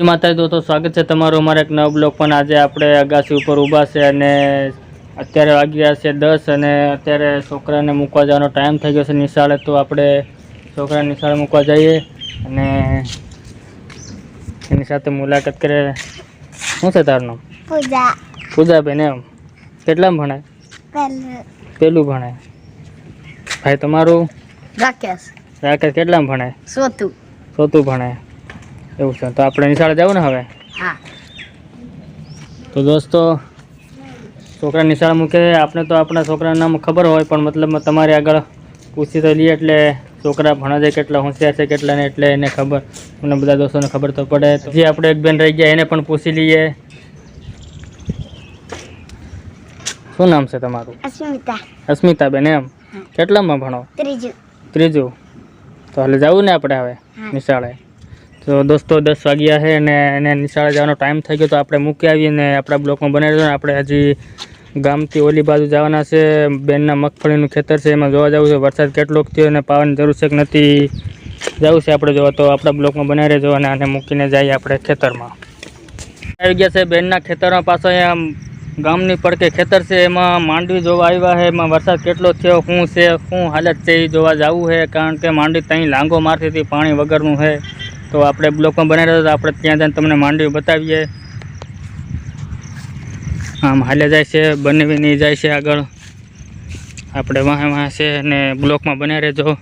માતાજી તો સ્વાગત છે તમારું અમારા એક નવા બ્લોગ પણ આજે આપણે અગાસી ઉપર ઊભા છે અને અત્યારે વાગ્યા છે 10 અને અત્યારે છોકરાને મૂકવા જવાનો ટાઈમ થઈ ગયો છે નિશાળે તો આપણે છોકરાને નિશાળે મૂકવા જઈએ અને એની સાથે મુલાકાત કરે. શું છે તારું નામ? પૂજાબેન. એમ કેટલામાં ભણાય? પહેલું ભણાય. ભાઈ તમારું? રાકેશ કેટલામાં ભણાય? ચોથું ભણાય. એવું છે તો આપણે નિશાળે જવું ને હવે. તો દોસ્તો છોકરા નિશાળે મૂકે આપણે તો આપણા છોકરાનું નામ ખબર હોય પણ મતલબ તમારે આગળ પૂછી તો લઈએ એટલે છોકરા ભણા જાય કેટલા હોશિયાર છે કેટલા ને એટલે એને ખબર મને બધા દોસ્તોને ખબર તો પડે. તો જે આપણે એક બેન રહી ગયા એને પણ પૂછી લઈએ. શું નામ છે તમારું? અસ્મિતાબેન. એમ કેટલામાં ભણો? ત્રીજું. તો હાલે જવું ને આપણે હવે નિશાળે. તો દોસ્તો 10 વાગ્યા છે અને એને નિશાળે જવાનો ટાઈમ થઈ ગયો તો આપણે મૂકી આવીએ ને આપણા બ્લોકમાં બનાવી દો. આપણે હજી ગામથી ઓલી બાજુ જવાના છે. બેનના મગફળીનું ખેતર છે એમાં જોવા જવું છે વરસાદ કેટલોક થયો અને પાવાની જરૂર છે કે નથી જવું છે આપણે જોવા. તો આપણા બ્લોકમાં બનાવી રહેજો અને આને મૂકીને જઈએ આપણે ખેતરમાં. આવી ગયા છે બેનના ખેતરમાં. પાછો અહીંયા ગામની પડકે ખેતર છે એમાં માંડવી જોવા આવ્યા છે. એમાં વરસાદ કેટલો થયો શું છે શું હાલત છે એ જોવા જવું છે કારણ કે માંડવી ત્યાં લાંગો મારતી હતી પાણી વગરનું છે. તો આપણે બ્લોકમાં બનાવી રહ્યા તો આપણે ત્યાં જઈને તમને માંડવી બતાવીએ. આમ હાલે જાય છે બનાવીને જાય છે આગળ. આપણે વાહે છે અને બ્લોકમાં બનાવી રહેજો.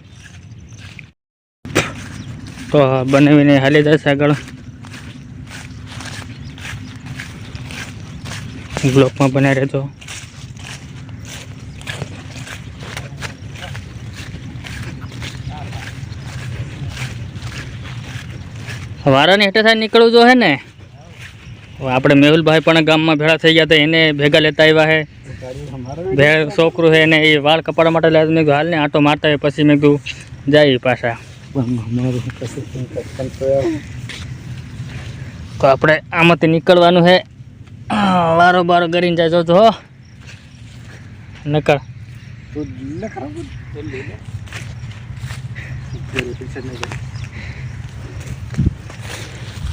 તો બનાવીને હાલી જાય છે આગળ. બ્લોકમાં બનાવી રહેજો. વારાની હેઠે થાય નીકળવું જો હે ને. આપણે મેહુલભાઈ પણ ગામમાં ભેળા થઈ ગયા હતા એને ભેગા લેતા આવ્યા છે. છોકરું છે એને એ વાળ કપાડવા માટે લેતા મેં કીધું હાલ ને આંટો મારતા હોય પછી મેં કીધું જાય પાછા. તો આપણે આમાંથી નીકળવાનું છે. વારો બારો કરીને જાય જોજો હો નકળ.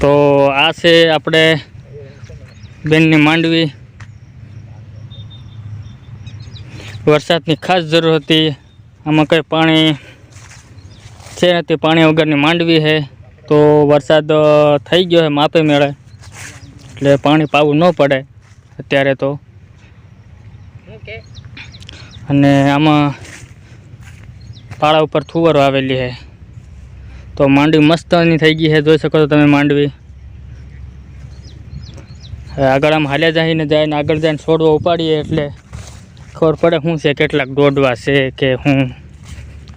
તો આ છે આપણે બેનની માંડવી. વરસાદની ખાસ જરૂર હતી. આમાં કંઈ પાણી છે નથી. પાણી વગરની માંડવી છે. તો વરસાદ થઈ ગયો છે માપે મેળે એટલે પાણી પાવું ન પડે અત્યારે તો. અને આમાં પાળા ઉપર થુવરો આવેલી છે. તો માંડવી મસ્તની થઈ ગઈ છે જોઈ શકો છો તમે માંડવી. આગળ આમ હાલ્યા જઈને જાય આગળ જઈને છોડવા ઉપાડીએ એટલે ખબર પડે શું છે કેટલાક દોડવા છે કે હું.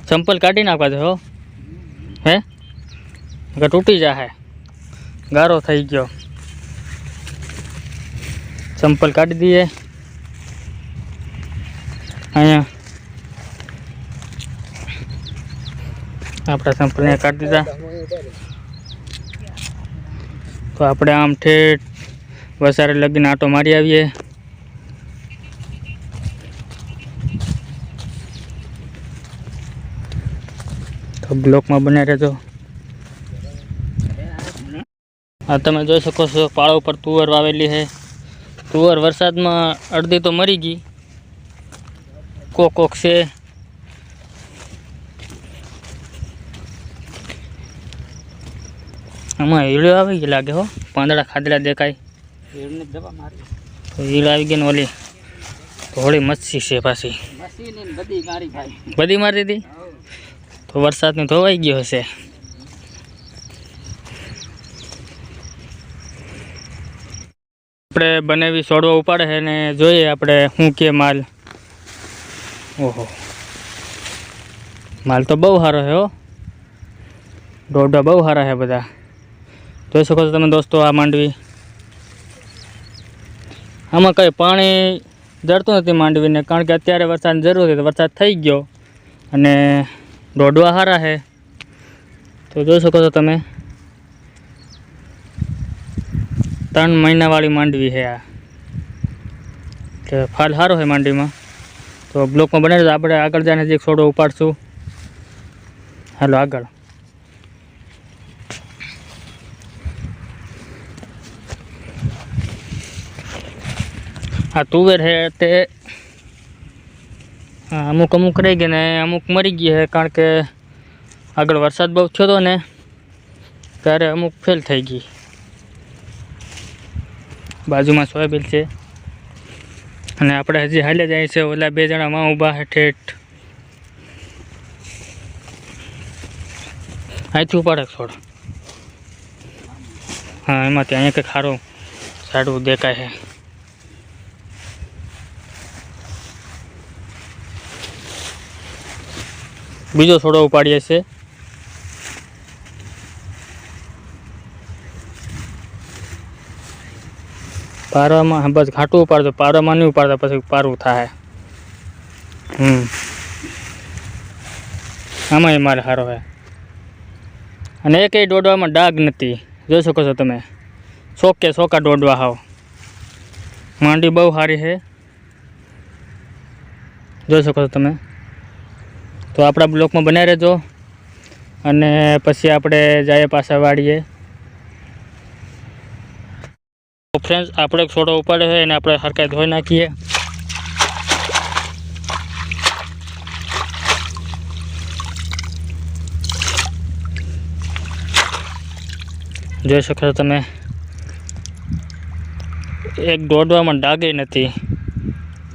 ચંપલ કાઢી નાખવા છે હો હે કે તૂટી જાય. ગારો થઈ ગયો. ચંપલ કાઢી દઈએ. અહીંયા આપણા ચંપલને કાઢી દીધા. તો આપણે આમ ઠેઠ વસારે લગીને આંટો મારી આવીએ. તો બ્લોકમાં બનાવી રહેજો. આ તમે જોઈ શકો છો પાળા ઉપર તુવર વાવેલી છે. તુવર વરસાદમાં અડધી તો મરી ગઈ. કોક છે. આમાં હીળો આવી ગઈ લાગે હો. પાંદડા ખાધેલા દેખાય. તો હીળ આવી ગઈ ને ઓલી થોડી મચ્છી છે પાછી બધી મારી દીધી. તો વરસાદને ધોવાઈ ગયો હશે. આપણે બનાવી છોડવા ઉપાડે છે ને જોઈએ આપણે શું કે માલ. ઓહો માલ તો બહુ સારો છે હો. દોડા બહુ સારા છે બધા. જોઈ શકો છો તમે દોસ્તો આ માંડવી. આમાં કંઈ પાણી જડતું નથી માંડવીને કારણ કે અત્યારે વરસાદની જરૂર છે. તો વરસાદ થઈ ગયો અને દોડવા સારા છે. તો જોઈ શકો છો તમે 3 મહિનાવાળી માંડવી છે આ. કે ફાલ સારો છે માંડવીમાં. તો બ્લોકમાં બનાવી આપણે આગળ જઈને હજી એક છોડો ઉપાડશું. હાલો આગળ. આ તુવેર છે તે અમુક અમુક રહી ગઈ ને અમુક મરી ગઈ છે, કારણ કે આગળ વરસાદ બહુ થયો હતો ને ત્યારે અમુક ફેલ થઈ ગઈ. બાજુમાં સોયાબીન છે અને આપણે હજી હાલે જાય છે. ઓલા 2 જણામાં ઊભા છે ઠેઠ. અહીંથી ઉપાડે છોડ. હા, એમાંથી અહીંયા કંઈક સારું સારું દેખાય છે. બીજો છોડો ઉપાડીએ છે. પારવામાં બસ ઘાટું ઉપાડતો, પારવામાં નહીં ઉપાડતા પછી પારું થાય. આમાં મારે સારો છે. અને એકેય દોડવામાં ડાઘ નથી, જોઈ શકો છો તમે. ચોકા દોડવા હાવ. માંડી બહુ સારી છે, જોઈ શકો છો તમે. તો આપણા બ્લોકમાં બનાવી રહેજો અને પછી આપણે જઈએ પાછા વાળીએ. તો ફ્રેન્ડ્સ, આપણે એક છોડો ઉપાડે છે એને આપણે હરકાઈ ધોઈ નાખીએ. જોઈ શકો છો તમે, એક દોડવામાં ડાઘે નથી,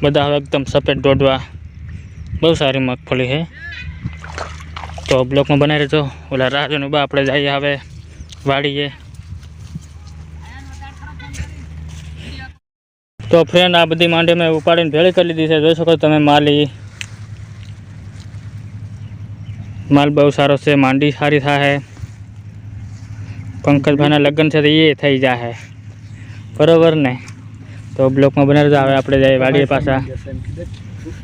બધા હવે એકદમ સફેદ દોડવા. બહુ સારી મગફળી છે. તો બ્લોકમાં બનાવી રહેજો. ઓલા રાજનું બા આપણે જઈએ હવે વાળીએ. તો ફ્રેન્ડ, આ બધી માંડી મેં ઉપાડીને ભેળી કરી લીધી છે. જોઈ શકો તમે, માલ બહુ સારો છે. માંડી સારી થાય. પંકજભાઈના લગ્ન છે તો એ થઈ જાય, બરોબર ને? તો બ્લોકમાં બનાવી દેજો. હવે આપણે જઈએ વાડીએ પાછા.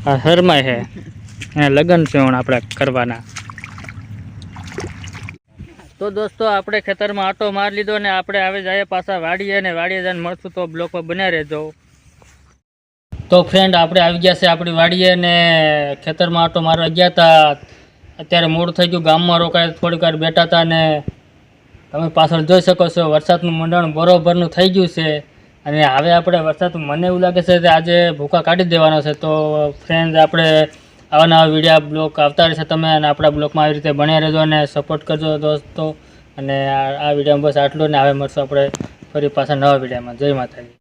આ હરમાય છે, એના લગ્ન છે આપણે કરવાના. તો દોસ્તો, આપણે ખેતરમાં આટો મારી લીધો ને આપણે હવે જઈએ પાછા વાડીએ ને વાડીએ જઈને મળશું. તો બ્લોકમાં બનાવી રહેજો. તો ફ્રેન્ડ, આપણે આવી ગયા છે આપણી વાડીએ ને ખેતરમાં આટો મારવા ગયા હતા. અત્યારે મોડું થઈ ગયું, ગામમાં રોકાય થોડીક વાર બેઠા હતા ને તમે પાછળ જોઈ શકો છો વરસાદનું મંડાણ બરોબરનું થઈ ગયું છે. અને હવે આપણે વરસાદ, મને એવું લાગે છે કે આજે ભૂકા કાઢી દેવાનો છે. તો ફ્રેન્ડ, આપણે આવા નવા વિડીયો બ્લોગ આવતા રહેશે તમે, અને આપણા બ્લોગમાં આવી રીતે બન્યા રહેજો અને સપોર્ટ કરજો દોસ્તો. અને આ વિડીયોમાં બસ આટલું ને. હવે મળશું આપણે ફરી પાછા નવા વિડીયોમાં. જય માતાજી.